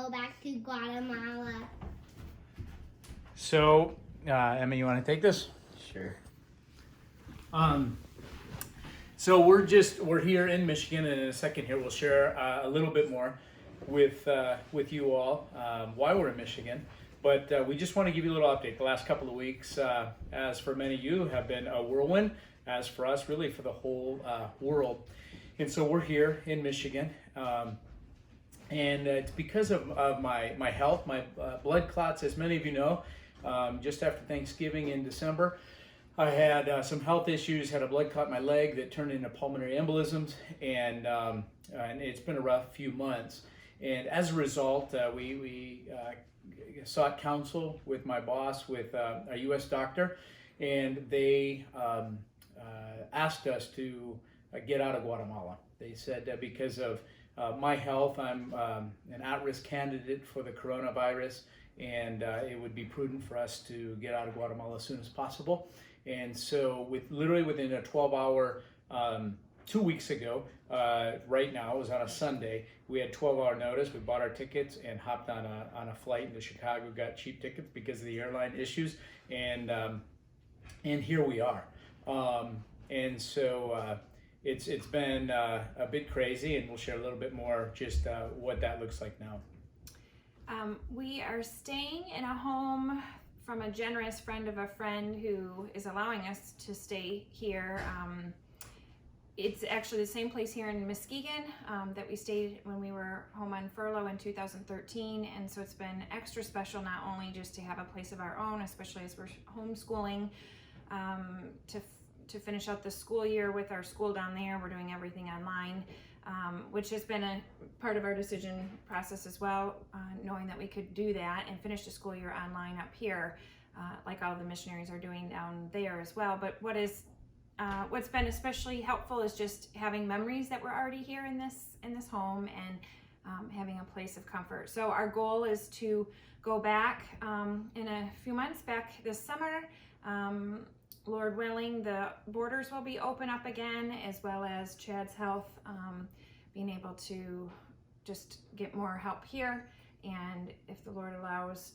go back to Guatemala. So, Emma, you want to take this? Sure. So we're here in Michigan, and in a second here we'll share a little bit more with you all why we're in Michigan. But we just want to give you a little update. The last couple of weeks, as for many of you, have been a whirlwind, as for us, really for the whole world. And so we're here in Michigan, and it's because of my health, my blood clots, as many of you know. Just after Thanksgiving in December, I had some health issues, had a blood clot in my leg that turned into pulmonary embolisms, and it's been a rough few months. And as a result, we sought counsel with my boss, with a U.S. doctor, and they asked us to get out of Guatemala. They said because of my health, I'm an at-risk candidate for the coronavirus, and it would be prudent for us to get out of Guatemala as soon as possible. And so literally within a 12-hour, 2 weeks ago, right now, it was on a Sunday, we had 12-hour notice. We bought our tickets and hopped on a flight into Chicago, got cheap tickets because of the airline issues, and here we are. And so it's been a bit crazy, and we'll share a little bit more just what that looks like now. We are staying in a home from a generous friend of a friend who is allowing us to stay here. It's actually the same place here in Muskegon that we stayed when we were home on furlough in 2013, and so it's been extra special not only just to have a place of our own, especially as we're homeschooling, to finish out the school year with our school down there. We're doing everything online, which has been a part of our decision process as well, knowing that we could do that and finish the school year online up here, like all the missionaries are doing down there as well. But what's been especially helpful is just having memories that were already here in this home, and having a place of comfort. So our goal is to go back in a few months, back this summer. Lord willing, the borders will be open up again, as well as Chad's health, being able to just get more help here, and if the Lord allows,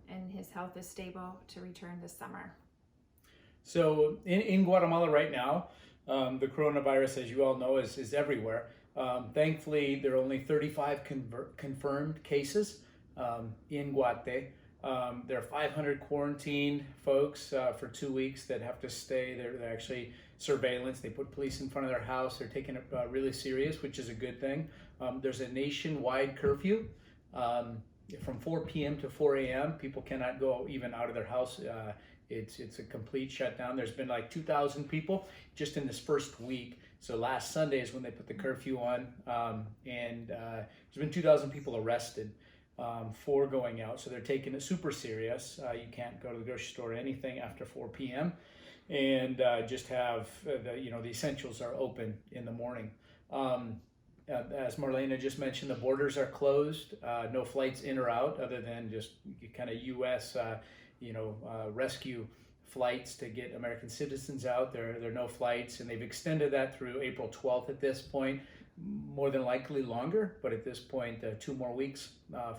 and his health is stable, to return this summer. So in Guatemala right now, the coronavirus, as you all know, is everywhere. Thankfully, there are only 35 confirmed cases in Guate. There are 500 quarantined folks for 2 weeks that have to stay. They're actually surveillance. They put police in front of their house. They're taking it really serious, which is a good thing. There's a nationwide curfew from 4 p.m. to 4 a.m. People cannot go even out of their house. It's a complete shutdown. There's been like 2,000 people just in this first week. So last Sunday is when they put the curfew on, and there's been 2,000 people arrested for going out. So they're taking it super serious. You can't go to the grocery store or anything after 4 p.m. and just have the essentials are open in the morning. As Marlena just mentioned, the borders are closed. No flights in or out, other than just kind of U.S. Rescue flights to get American citizens out. There are no flights, and they've extended that through April 12th at this point. More than likely longer, but at this point, 2 more weeks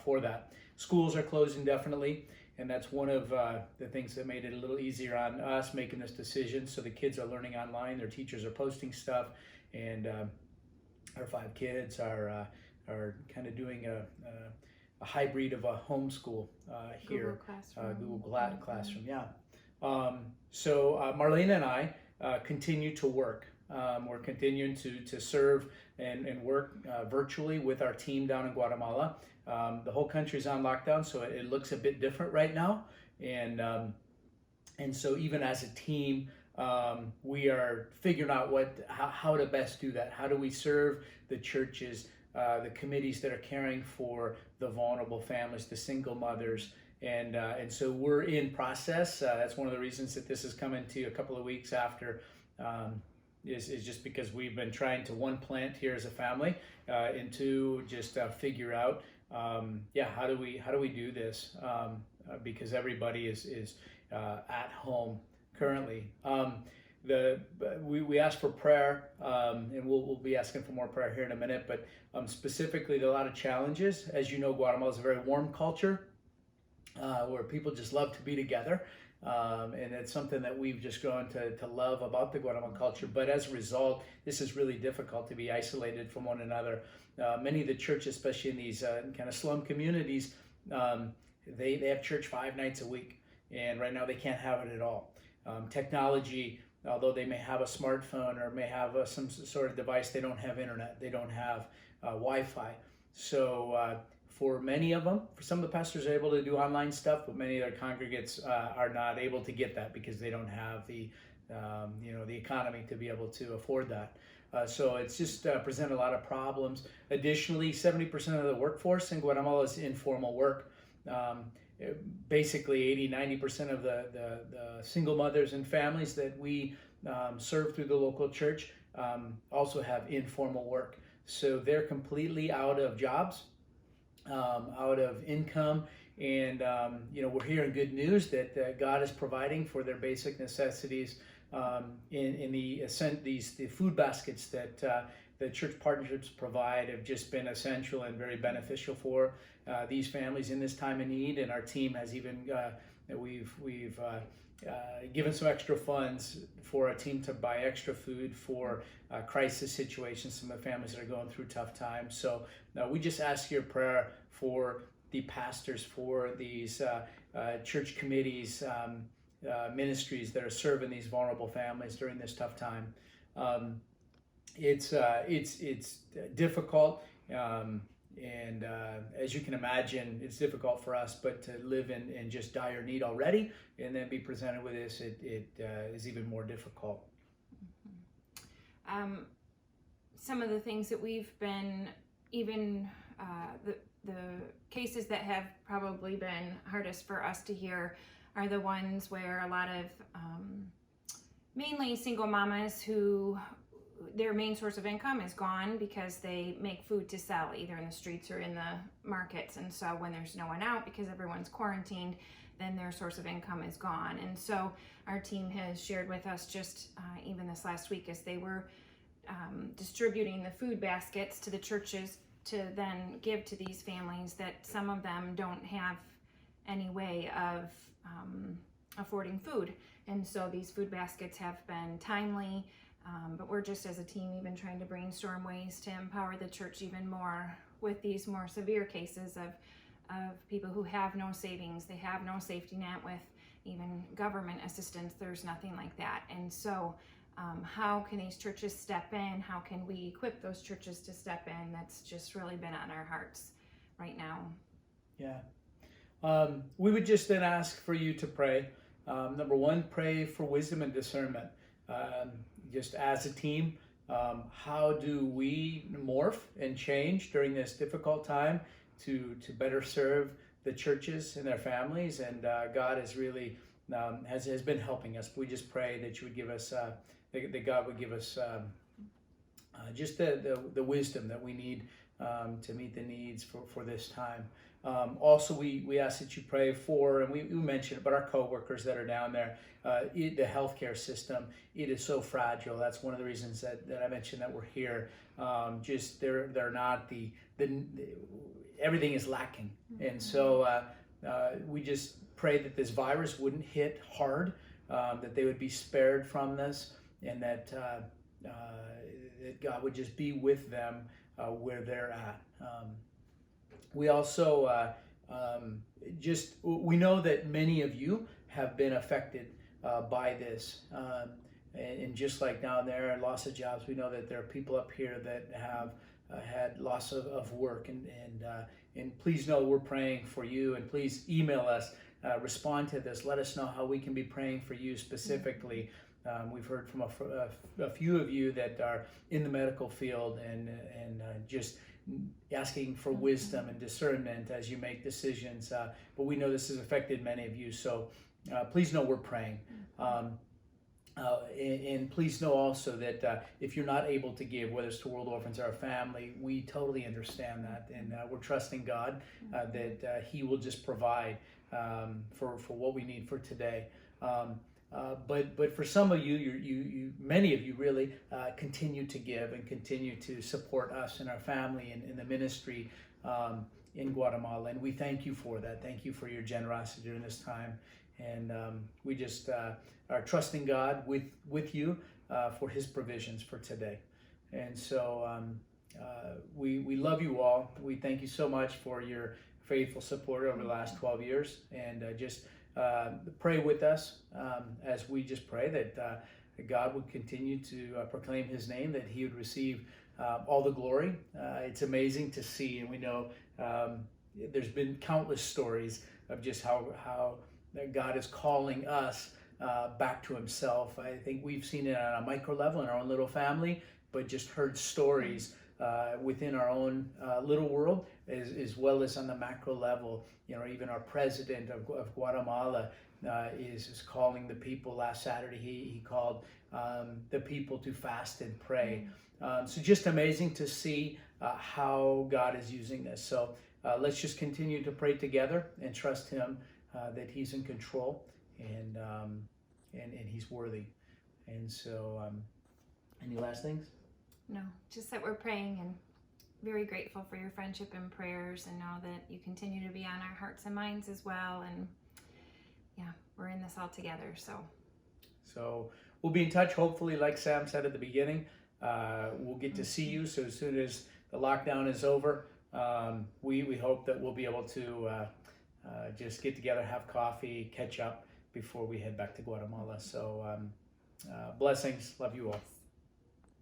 for that. Schools are closed indefinitely, and that's one of the things that made it a little easier on us making this decision. So the kids are learning online, their teachers are posting stuff, and our 5 kids are kind of doing a hybrid of a homeschool here. Google Classroom, yeah. So Marlena and I continue to work. We're continuing to serve and work virtually with our team down in Guatemala. The whole country's on lockdown, so it looks a bit different right now. And so even as a team, we are figuring out how to best do that. How do we serve the churches, the committees that are caring for the vulnerable families, the single mothers, and so we're in process. That's one of the reasons that this is coming to you a couple of weeks after. Is just because we've been trying to, 1, plant here as a family, and 2, just figure out how do we do this, because everybody is at home currently. we ask for prayer, and we'll be asking for more prayer here in a minute. But specifically, there are a lot of challenges. As you know, Guatemala is a very warm culture where people just love to be together. And it's something that we've just grown to love about the Guatemalan culture. But as a result, this is really difficult to be isolated from one another. Many of the churches, especially in these kind of slum communities, they have church 5 nights a week. And right now they can't have it at all. Technology, although they may have a smartphone or may have some sort of device, they don't have internet. They don't have Wi-Fi. So for many of them, for some of the pastors are able to do online stuff, but many of their congregates are not able to get that because they don't have the economy to be able to afford that. So it's just presented a lot of problems. Additionally, 70% of the workforce in Guatemala is informal work. Basically 80-90% of the single mothers and families that we serve through the local church also have informal work. So they're completely out of jobs, out of income, and we're hearing good news that God is providing for their basic necessities in the food baskets that the church partnerships provide have just been essential and very beneficial for these families in this time of need. And our team has even we've given some extra funds for a team to buy extra food for crisis situations, some of the families that are going through tough times. So we just ask your prayer for the pastors, for these church committees, ministries that are serving these vulnerable families during this tough time. It's difficult, and as you can imagine, it's difficult for us. But to live in just dire need already, and then be presented with this, it is even more difficult. Some of the things that we've been, even the cases that have probably been hardest for us to hear are the ones where a lot of mainly single mamas who their main source of income is gone because they make food to sell either in the streets or in the markets. And so when there's no one out because everyone's quarantined, then their source of income is gone. And so our team has shared with us just even this last week as they were distributing the food baskets to the churches to then give to these families, that some of them don't have any way of affording food. And so these food baskets have been timely, but we're just as a team even trying to brainstorm ways to empower the church even more with these more severe cases of people who have no savings, they have no safety net with even government assistance. There's nothing like that. And so how can these churches step in? How can we equip those churches to step in? That's just really been on our hearts right now. Yeah. We would just then ask for you to pray. Number one, pray for wisdom and discernment. Just as a team, how do we morph and change during this difficult time to better serve the churches and their families? And God has really has been helping us. We just pray that you would give us, that God would give us just the wisdom that we need to meet the needs for this time. Also, we ask that you pray for, and we mentioned it, but our coworkers that are down there, the healthcare system, it is so fragile. That's one of the reasons that I mentioned that we're here. Just they're not the everything is lacking, and so we just pray that this virus wouldn't hit hard, that they would be spared from this, and that God would just be with them where they're at. We also we know that many of you have been affected by this, and just like down there, loss of jobs, we know that there are people up here that have had loss of work, and please know we're praying for you, and please email us, respond to this, let us know how we can be praying for you specifically. We've heard from a few of you that are in the medical field and just asking for wisdom and discernment as you make decisions. But we know this has affected many of you, so please know we're praying. And please know also that if you're not able to give, whether it's to World Orphans or our family, we totally understand that. And we're trusting God that He will just provide for what we need for today. But for some of you, many of you really continue to give and continue to support us and our family and in the ministry in Guatemala, and we thank you for that. Thank you for your generosity during this time, and we just are trusting God with you for His provisions for today. And so we love you all. We thank you so much for your faithful support over the last 12 years, and just pray with us as we just pray that God would continue to proclaim His name, that He would receive all the glory. It's amazing to see, and we know there's been countless stories of just how God is calling us back to Himself. I think we've seen it on a micro level in our own little family, but just heard stories within our own little world, as well as on the macro level. You know, even our president of Guatemala is calling the people. Last Saturday, he called the people to fast and pray. So just amazing to see how God is using this. So let's just continue to pray together and trust Him that He's in control and He's worthy. And so, any last things? No, just that we're praying and very grateful for your friendship and prayers, and know that you continue to be on our hearts and minds as well. And yeah, we're in this all together. So we'll be in touch. Hopefully, like Sam said at the beginning, we'll get to see you. So as soon as the lockdown is over, we hope that we'll be able to just get together, have coffee, catch up before we head back to Guatemala. So blessings. Love you all.